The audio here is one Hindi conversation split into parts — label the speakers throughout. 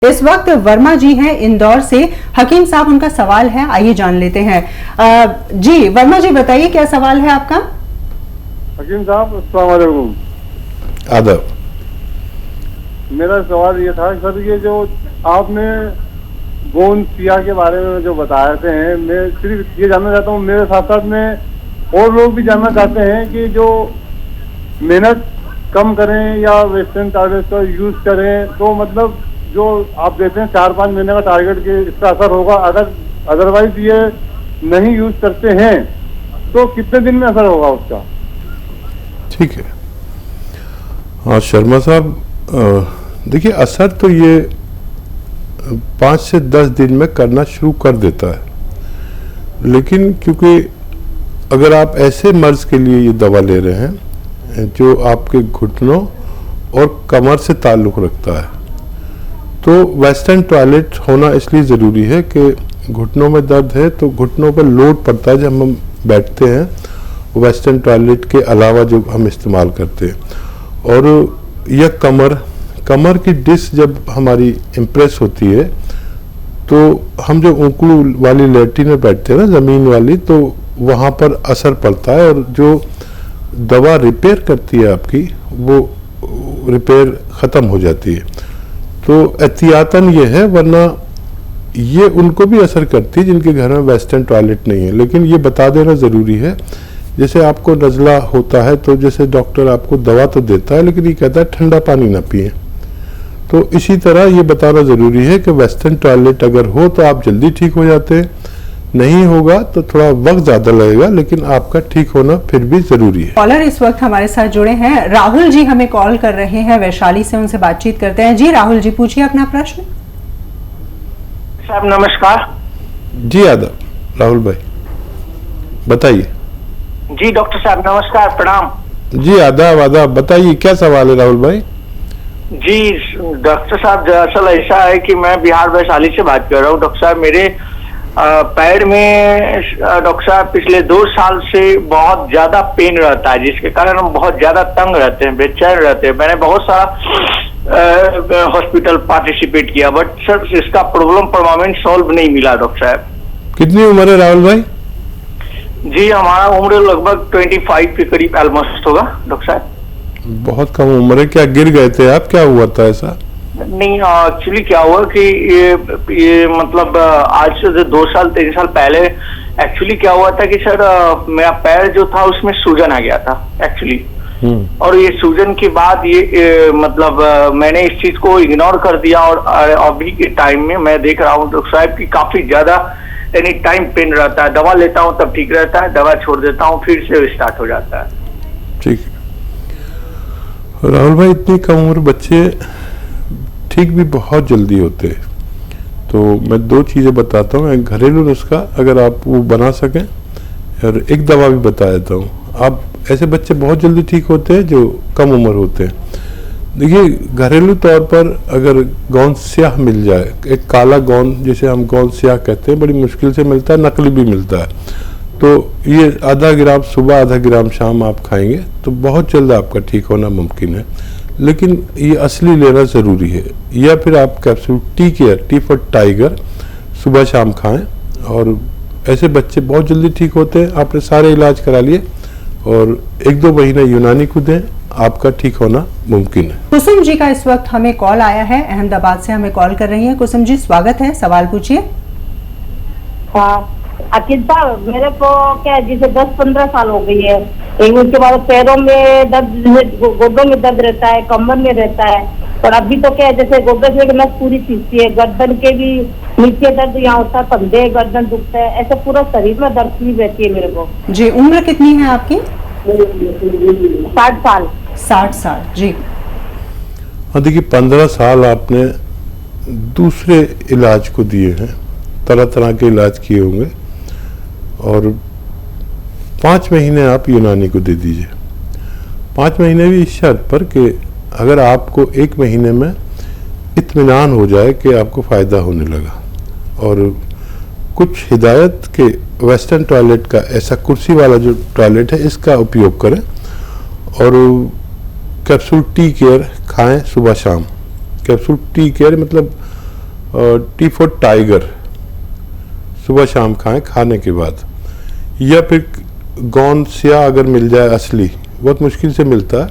Speaker 1: इस वक्त वर्मा जी हैं इंदौर से। हकीम साहब उनका सवाल है, आइए जान लेते हैं। जी वर्मा जी बताइए क्या सवाल है आपका।
Speaker 2: हकीम साहब अस्सलाम वालेकुम।
Speaker 3: आदाब।
Speaker 2: मेरा सवाल ये था सर, ये जो आपने गोंद सिया के बारे में जो बताए थे, मैं सिर्फ ये जानना चाहता हूँ, मेरे साथ साथ में और लोग भी जानना चाहते हैं कि जो मेहनत कम करें या वेस्टर्न टॉयलेट का यूज करें, तो मतलब जो आप देते हैं 4-5 महीने का टारगेट के इसका असर होगा। अगर अदरवाइज ये नहीं यूज करते हैं तो कितने दिन में असर होगा उसका?
Speaker 3: ठीक है। हाँ शर्मा साहब, देखिए असर तो ये 5 से 10 दिन में करना शुरू कर देता है, लेकिन क्योंकि अगर आप ऐसे मर्ज के लिए ये दवा ले रहे हैं जो आपके घुटनों और कमर से ताल्लुक़ रखता है, तो वेस्टर्न टॉयलेट होना इसलिए ज़रूरी है कि घुटनों में दर्द है तो घुटनों पर लोड पड़ता है जब हम बैठते हैं वेस्टर्न टॉयलेट के अलावा जो हम इस्तेमाल करते हैं। और यह कमर की डिस्क जब हमारी इम्प्रेस होती है तो हम जो ऊँकड़ू वाली लेटिन में बैठते हैं ना, ज़मीन वाली, तो वहाँ पर असर पड़ता है और जो दवा रिपेयर करती है आपकी वो रिपेयर ख़त्म हो जाती है। तो एहतियातन ये है, वरना ये उनको भी असर करती है जिनके घर में वेस्टर्न टॉयलेट नहीं है। लेकिन ये बता देना ज़रूरी है, जैसे आपको नज़ला होता है तो जैसे डॉक्टर आपको दवा तो देता है लेकिन ये कहता है ठंडा पानी ना पिए, तो इसी तरह ये बताना ज़रूरी है कि वेस्टर्न टॉयलेट अगर हो तो आप जल्दी ठीक हो जाते हैं, नहीं होगा तो थोड़ा वक्त ज़्यादा लगेगा, लेकिन आपका ठीक होना फिर भी ज़रूरी है।
Speaker 1: कॉलर इस वक्त हमारे साथ जुड़े हैं, राहुल जी हमें कॉल कर रहे हैं वैशाली से, उनसे बातचीत करते हैं। जी राहुल जी पूछिए अपना प्रश्न।
Speaker 4: साहब नमस्कार।
Speaker 3: जी आदाब राहुल भाई, बताइए।
Speaker 4: जी डॉक्टर साहब नमस्कार, प्रणाम।
Speaker 3: जी आदाब आदाब, बताइए क्या सवाल है राहुल भाई।
Speaker 4: जी डॉक्टर साहब, दरअसल ऐसा है कि मैं बिहार वैशाली से बात कर रहा हूँ। डॉक्टर साहब मेरे पैर में डॉक्टर साहब पिछले 2 साल से बहुत ज्यादा पेन रहता है, जिसके कारण हम बहुत ज्यादा तंग रहते हैं, बेचैन रहते हैं। मैंने बहुत सारा हॉस्पिटल पार्टिसिपेट किया, बट सर इसका प्रॉब्लम परमानेंट सॉल्व नहीं मिला। डॉक्टर साहब
Speaker 3: कितनी उम्र है राहुल भाई?
Speaker 4: जी हमारा उम्र लगभग 25 के करीब ऑलमोस्ट होगा डॉक्टर साहब।
Speaker 3: बहुत कम उम्र है, क्या गिर गए थे आप, क्या हुआ था ऐसा?
Speaker 4: नहीं, एक्चुअली क्या हुआ कि ये मतलब आज से 2 साल 3 साल पहले एक्चुअली क्या हुआ था कि सर मेरा पैर जो था उसमें सूजन आ गया था एक्चुअली। और ये सूजन के बाद ये मतलब मैंने इस चीज को इग्नोर कर दिया, और अभी के टाइम में मैं देख रहा हूँ डॉक्टर साहब की काफी ज्यादा एनी टाइम पेन रहता है। दवा लेता हूँ तब ठीक रहता है, दवा छोड़ देता हूँ फिर से स्टार्ट हो जाता है।
Speaker 3: ठीक है राहुल भाई, इतनी कम उम्र बच्चे ठीक भी बहुत जल्दी होते हैं, तो मैं 2 चीज़ें बताता हूँ। एक घरेलू नुस्खा अगर आप वो बना सकें, और एक दवा भी बता देता हूँ। आप ऐसे बच्चे बहुत जल्दी ठीक होते हैं जो कम उम्र होते हैं। देखिए घरेलू तौर पर अगर गोंद स्याह मिल जाए, एक काला गोंद जिसे हम गोंद स्याह कहते हैं, बड़ी मुश्किल से मिलता है, नकली भी मिलता है, तो ये आधा ग्राम सुबह आधा ग्राम शाम आप खाएंगे तो बहुत जल्द आपका ठीक होना मुमकिन है। लेकिन ये असली लेना ज़रूरी है, या फिर आप capsule tea care, T for tiger, सुबह शाम खाएं, और ऐसे बच्चे बहुत जल्दी ठीक होते हैं। आपने सारे इलाज करा लिए और 1-2 महीने यूनानी को दें, आपका ठीक होना मुमकिन है।
Speaker 1: कुसुम जी का इस वक्त हमें कॉल आया है, अहमदाबाद से हमें कॉल कर रही हैं। कुसुम जी स्वागत है, सवाल पूछिए।
Speaker 5: हाँ अखिल साहब, मेरे को क्या जैसे 10-15 साल हो गई है, उसके बाद पैरों में दर्द, गोडों में दर्द रहता है, कमर में रहता है, और अभी तो क्या है जैसे गोडे से नस पूरी खींचती है, गर्दन के भी नीचे दर्द यहाँ होता है, कंधे गर्दन दुखता है, ऐसे पूरा शरीर में दर्द भी रहती है मेरे को।
Speaker 1: जी उम्र कितनी है आपकी?
Speaker 5: 60 साल।
Speaker 1: 60 साल जी।
Speaker 3: हाँ देखिए 15 साल आपने दूसरे इलाज को दिए हैं, तरह तरह के इलाज किए होंगे, और 5 महीने आप यूनानी को दे दीजिए। 5 महीने भी इस शर्त पर कि अगर आपको 1 महीने में इत्मीनान हो जाए कि आपको फ़ायदा होने लगा, और कुछ हिदायत के वेस्टर्न टॉयलेट का, ऐसा कुर्सी वाला जो टॉयलेट है इसका उपयोग करें, और कैप्सूल टी केयर खाएं सुबह शाम। कैप्सूल टी केयर मतलब T4 टाइगर सुबह शाम खाएं खाने के बाद, या फिर गोंद स्या अगर मिल जाए असली, बहुत मुश्किल से मिलता है,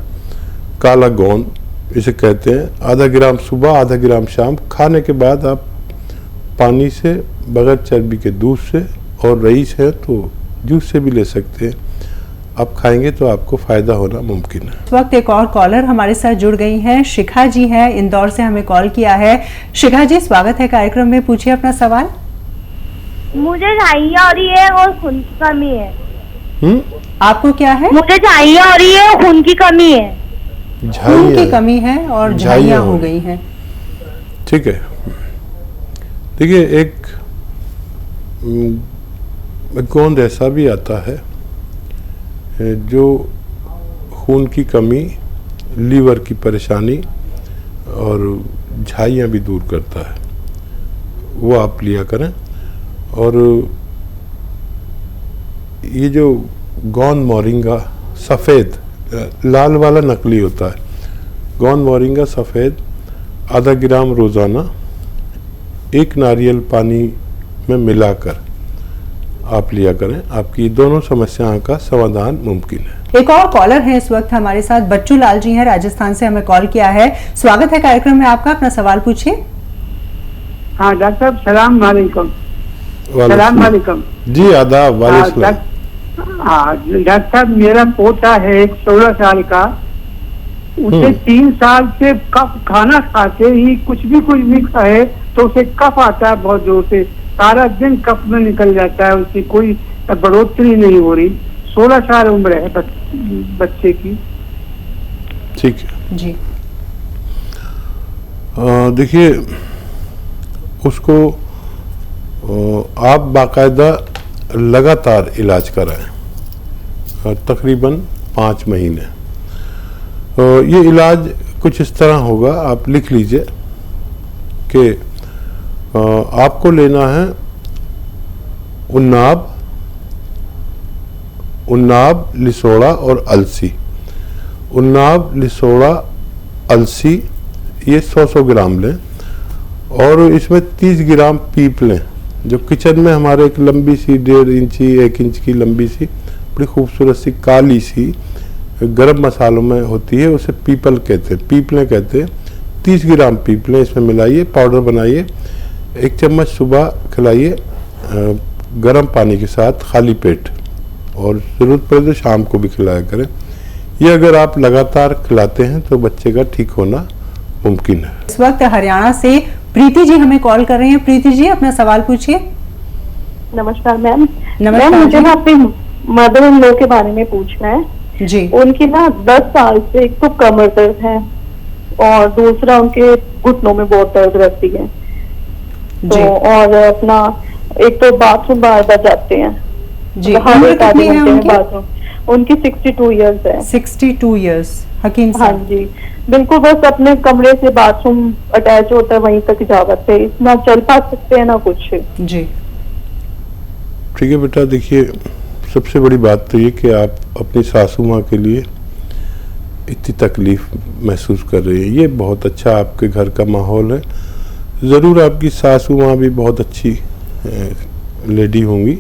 Speaker 3: काला गोंद इसे कहते हैं, आधा ग्राम सुबह आधा ग्राम शाम खाने के बाद आप पानी से बगैर चर्बी के दूध से, और रईस है तो जूस से भी ले सकते हैं, आप खाएंगे तो आपको फायदा होना मुमकिन है।
Speaker 1: इस वक्त एक और कॉलर हमारे साथ जुड़ गई हैं, शिखा जी हैं, इंदौर से हमें कॉल किया है। शिखा जी, स्वागत है कार्यक्रम में, पूछिए अपना सवाल।
Speaker 6: मुझे झाइयाँ हो रही है और खून की कमी है।
Speaker 1: आपको क्या है?
Speaker 6: मुझे झाइयाँ हो रही है और खून की कमी है।
Speaker 1: खून की कमी है और झाइयाँ हो गई हैं।
Speaker 3: ठीक है, देखिए एक गोंद ऐसा भी आता है जो खून की कमी, लीवर की परेशानी और झाइयाँ भी दूर करता है, वो आप लिया करें। और ये जो गोंद मोरिंगा सफ़ेद, लाल वाला नकली होता है, गोंद मोरिंगा सफ़ेद आधा ग्राम रोज़ाना एक नारियल पानी में मिलाकर आप लिया करें, आपकी दोनों समस्याओं का समाधान मुमकिन है।
Speaker 1: एक और कॉलर है इस वक्त हमारे साथ, बच्चू लाल जी हैं, राजस्थान से हमें कॉल किया है। स्वागत है कार्यक्रम में आपका, अपना सवाल पूछिए।
Speaker 7: हाँ डॉक्टर साहब, सलाम वालेकुम। सलाम वालेकुम
Speaker 3: जी, आदाब। वालेकुम।
Speaker 7: हाँ डॉक्टर साहब, मेरा पोता है एक 16 साल का, उसे 3 साल से कफ, खाना खाते ही कुछ भी खाए तो उसे कफ आता है बहुत जोर से, सारा दिन कफ में निकल जाता है, उसकी कोई बढ़ोतरी नहीं हो रही। 16 साल उम्र है बच्चे की।
Speaker 3: ठीक है
Speaker 1: जी।
Speaker 3: देखिए उसको आप बाकायदा लगातार इलाज कराएं, तकरीबन 5 महीने। ये इलाज कुछ इस तरह होगा, आप लिख लीजिए कि आपको लेना है उन्नाब, लिसोड़ा और अलसी। उन्नाब, लिसोड़ा, अलसी ये 100-100 ग्राम लें, और इसमें 30 ग्राम पीप लें, जो किचन में हमारे एक लंबी सी 1.5 इंची 1 इंच की लंबी सी बड़ी खूबसूरत सी काली सी गरम मसालों में होती है, उसे पीपल कहते हैं, पीपलें कहते हैं। 30 ग्राम पीपलें इसमें मिलाइए, पाउडर बनाइए, 1 चम्मच सुबह खिलाइए गर्म पानी के साथ खाली पेट, और ज़रूरत पड़े तो शाम को भी खिलाया करें। ये अगर आप लगातार खिलाते हैं तो बच्चे का ठीक होना मुमकिन है।
Speaker 1: इस वक्त हरियाणा से प्रीति जी हमें कॉल कर रही हैं। प्रीति जी, अपना सवाल पूछिए।
Speaker 8: नमस्कार मैम।
Speaker 1: नमस्कार
Speaker 8: मैम, मुझे
Speaker 1: जी।
Speaker 8: ना अपनी मदर इन लॉ के बारे में पूछना है
Speaker 1: जी।
Speaker 8: उनकी ना 10 साल से एक तो कमर दर्द है और दूसरा उनके घुटनों में बहुत दर्द रहती है, तो
Speaker 1: जी।
Speaker 8: और अपना एक तो बाथरूम बार बार जाते हैं
Speaker 1: जी।
Speaker 8: हर
Speaker 1: उम्र
Speaker 8: एक आधे
Speaker 1: कितनी है
Speaker 8: घंटे में
Speaker 1: उनकी?
Speaker 8: बाथरूम। उनकी 62 ईयर्स है।
Speaker 1: 62 ईयर्स। हकीम
Speaker 8: हाँ
Speaker 1: साहब।
Speaker 8: जी, बिल्कुल, बस अपने कमरे से बाथरूम अटैच होता है, वहीं तक जावत है, ना चल पा सकते हैं ना कुछ।
Speaker 1: जी।
Speaker 3: ठीक है बेटा, देखिए सबसे बड़ी बात तो ये कि आप अपनी सासू माँ के लिए इतनी तकलीफ महसूस कर रही है, ये बहुत अच्छा आपके घर का माहौल है। ज़रूर आपकी सासू माँ भी बहुत अच्छी लेडी होंगी,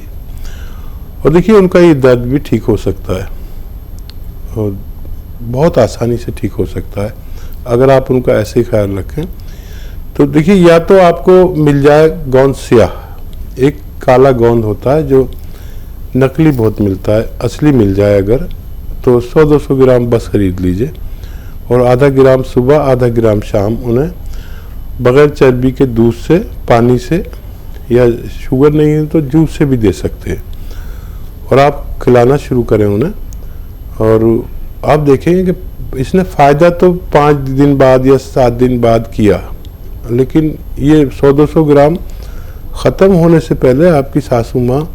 Speaker 3: और देखिए उनका ये दर्द भी ठीक हो सकता है, और बहुत आसानी से ठीक हो सकता है अगर आप उनका ऐसे ही ख्याल रखें। तो देखिए, या तो आपको मिल जाए गोंद स्याह, एक काला गोंद होता है जो नकली बहुत मिलता है, असली मिल जाए अगर तो 100-200 ग्राम बस खरीद लीजिए, और आधा ग्राम सुबह आधा ग्राम शाम उन्हें बगैर चर्बी के दूध से, पानी से, या शुगर नहीं है तो जूस से भी दे सकते हैं, और आप खिलाना शुरू करें उन्हें। और आप देखेंगे कि इसने फ़ायदा तो 5 दिन बाद या 7 दिन बाद किया, लेकिन ये 100-200 ग्राम ख़त्म होने से पहले आपकी सासू माँ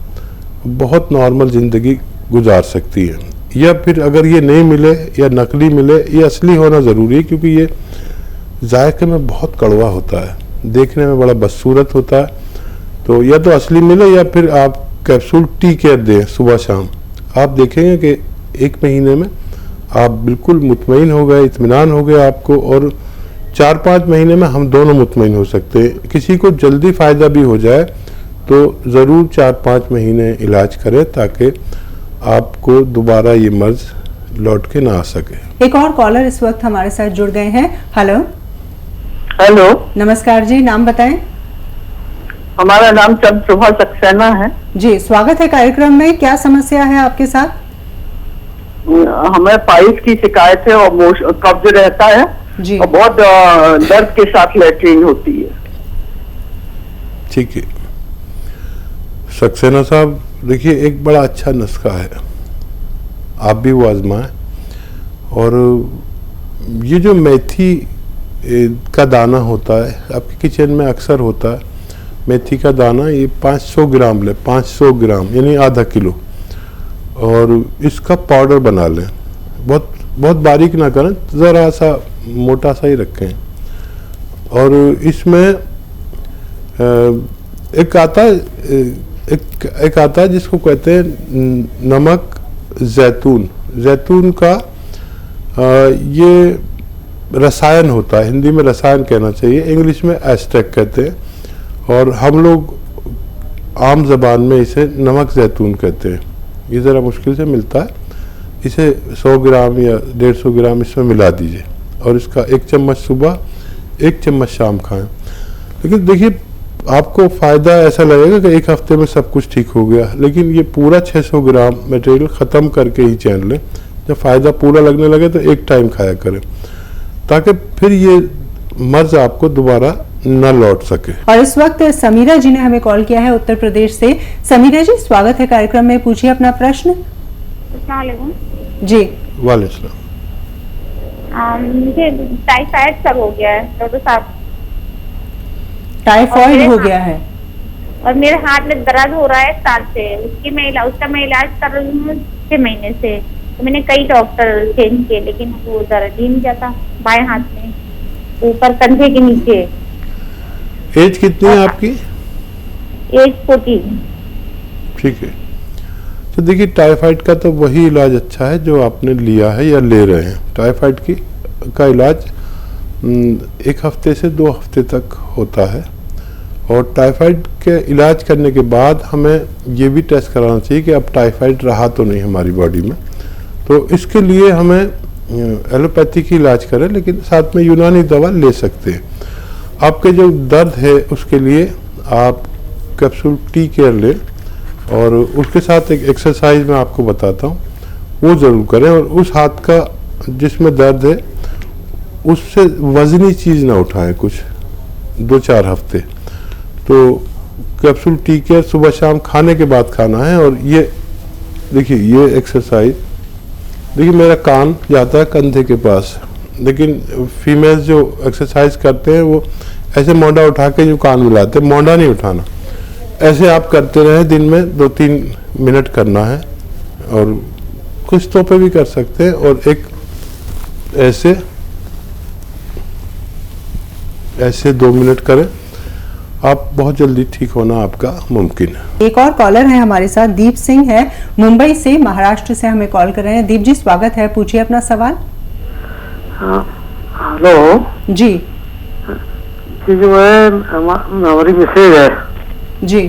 Speaker 3: बहुत नॉर्मल ज़िंदगी गुजार सकती है। या फिर अगर ये नहीं मिले या नकली मिले, ये असली होना ज़रूरी है, क्योंकि ये जायके में बहुत कड़वा होता है, देखने में बड़ा बदसूरत होता है। तो या तो असली मिले या फिर आप कैप्सूल टी केयर दें सुबह शाम। आप देखेंगे कि 1 महीने में आप बिल्कुल मुतमईन हो गए, इत्मीनान हो गया आपको, और 4-5 महीने में हम दोनों मुतमईन हो सकते हैं। किसी को जल्दी फ़ायदा भी हो जाए तो ज़रूर 4-5 महीने इलाज करें ताकि आपको दोबारा ये मर्ज लौट के ना आ सके।
Speaker 1: एक और कॉलर इस वक्त हमारे साथ जुड़ गए हैं। हेलो
Speaker 7: हेलो,
Speaker 1: नमस्कार जी, नाम बताएं।
Speaker 7: हमारा नाम चंद्रप्रभा सक्सेना है।
Speaker 1: जी, स्वागत है कार्यक्रम में। क्या समस्या है आपके साथ?
Speaker 7: हमें पाइल्स की शिकायत है और कब्ज रहता है
Speaker 1: जी।
Speaker 7: और बहुत दर्द के साथ लैट्रिन होती है।
Speaker 3: ठीक है सक्सेना साहब, देखिए एक बड़ा अच्छा नुस्खा है, आप भी वो आजमाएं। और ये जो मेथी का दाना होता है आपके किचन में अक्सर होता है, मेथी का दाना, ये 500 ग्राम ले, 500 ग्राम यानी आधा किलो, और इसका पाउडर बना लें। बहुत बहुत बारीक ना करें, ज़रा सा मोटा सा ही रखें। और इसमें एक आता है जिसको कहते हैं नमक जैतून। जैतून का ये रसायन होता है, हिंदी में रसायन कहना चाहिए, इंग्लिश में एस्टेक कहते हैं, और हम लोग आम ज़बान में इसे नमक जैतून कहते हैं। ये ज़रा मुश्किल से मिलता है। इसे 100 ग्राम या 150 ग्राम इसमें मिला दीजिए और इसका 1 चम्मच सुबह 1 चम्मच शाम खाएं। लेकिन देखिए आपको फ़ायदा ऐसा लगेगा कि एक हफ्ते में सब कुछ ठीक हो गया, लेकिन ये पूरा 600 ग्राम मटेरियल ख़त्म करके ही चैन लें। जब फ़ायदा पूरा लगने लगे तो एक टाइम खाया करें ताकि फिर ये मर्ज आपको दोबारा न लौट सके।
Speaker 1: और इस वक्त समीरा जी ने हमें कॉल किया है उत्तर प्रदेश से। समीरा जी, स्वागत है कार्यक्रम में, पूछिए अपना प्रश्न।
Speaker 6: अस्सलाम वालेकुम
Speaker 1: जी।
Speaker 3: वालेकुम।
Speaker 6: मुझे टाइफाइड सब हो गया है डॉक्टर साहब।
Speaker 1: टाइफाइड हो गया है
Speaker 6: और मेरे हाथ में दर्द हो रहा है 1 साल से। उसका मैं इलाज कर रही हूँ 6 महीने से। तो मैंने कई डॉक्टर चेंज किए लेकिन वो दर्द ही नहीं जाता। बाएं हाथ में, ऊपर कंधे के नीचे।
Speaker 3: एज कितनी है आपकी?
Speaker 6: एज 40।
Speaker 3: ठीक है, तो देखिए टाइफाइड का तो वही इलाज अच्छा है जो आपने लिया है या ले रहे हैं। टाइफाइड का इलाज 1 हफ्ते से 2 हफ्ते तक होता है, और टाइफाइड के इलाज करने के बाद हमें ये भी टेस्ट कराना चाहिए कि अब टाइफाइड रहा तो नहीं हमारी बॉडी में। तो इसके लिए हमें एलोपैथी की इलाज करें, लेकिन साथ में यूनानी दवा ले सकते हैं। आपके जो दर्द है उसके लिए आप कैप्सूल टी केयर लें, और उसके साथ एक एक्सरसाइज मैं आपको बताता हूँ, वो ज़रूर करें। और उस हाथ का जिसमें दर्द है उससे वजनी चीज़ ना उठाएं कुछ 2-4 हफ्ते। तो कैप्सूल टी केयर सुबह शाम खाने के बाद खाना है। और ये देखिए ये एक्सरसाइज, देखिए मेरा कान जाता है कंधे के पास, लेकिन फीमेल्स जो एक्सरसाइज करते हैं वो ऐसे मोंडा उठा के जो कान मिलाते हैं, मोंडा नहीं उठाना, ऐसे आप करते रहे दिन में 2-3 मिनट करना है। और कुछ पे भी कर सकते हैं, और एक ऐसे 2 मिनट करें, आप बहुत जल्दी ठीक होना आपका मुमकिन है।
Speaker 1: एक और कॉलर है हमारे साथ, दीप सिंह है, मुंबई से, महाराष्ट्र से हमें कॉल कर रहे हैं। दीप जी, स्वागत है, पूछिए अपना सवाल।
Speaker 7: हेलो
Speaker 1: जी।
Speaker 7: जो है हमारी मिसेज है
Speaker 1: जी।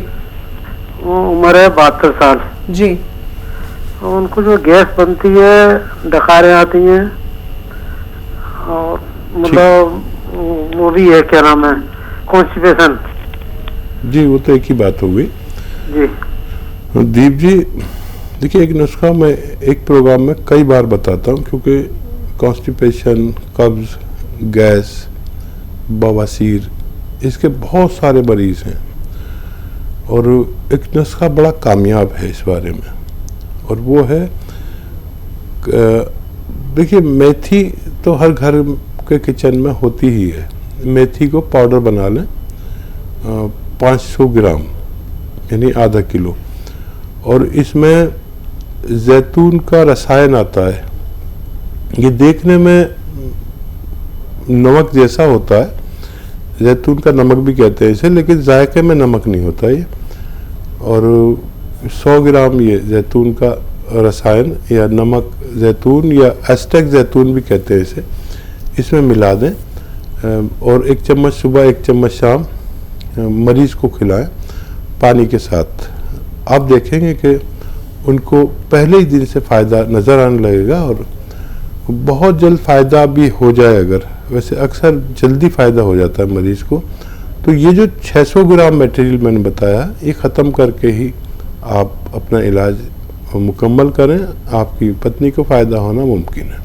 Speaker 7: वो उम्र है 72 साल
Speaker 1: जी।
Speaker 7: उनको जो गैस बनती है, डकारें आती हैं, और मतलब वो भी है, क्या नाम है, कॉन्स्टिपेशन।
Speaker 3: जी, वो तो एक ही बात हो गई
Speaker 7: जी।
Speaker 3: दीप जी, देखिए एक नुस्खा मैं एक प्रोग्राम में कई बार बताता हूँ, क्योंकि कॉन्स्टिपेशन, कब्ज, गैस, बवासीर, इसके बहुत सारे मरीज हैं, और एक नुस्खा बड़ा कामयाब है इस बारे में, और वो है देखिए मेथी तो हर घर के किचन में होती ही है। मेथी को पाउडर बना लें 500 ग्राम यानी आधा किलो, और इसमें जैतून का रसायन आता है। ये देखने में नमक जैसा होता है, जैतून का नमक भी कहते हैं इसे, लेकिन जायके में नमक नहीं होता ये। और 100 ग्राम ये जैतून का रसायन या नमक जैतून या एस्टेक जैतून भी कहते हैं इसे, इसमें मिला दें और 1 चम्मच सुबह 1 चम्मच शाम मरीज को खिलाएं पानी के साथ। आप देखेंगे कि उनको पहले ही दिन से फ़ायदा नज़र आने लगेगा और बहुत जल्द फ़ायदा भी हो जाए। अगर वैसे अक्सर जल्दी फ़ायदा हो जाता है मरीज़ को। तो ये जो 600 ग्राम मटेरियल मैंने बताया, ये ख़त्म करके ही आप अपना इलाज मुकम्मल करें, आपकी पत्नी को फ़ायदा होना मुमकिन है।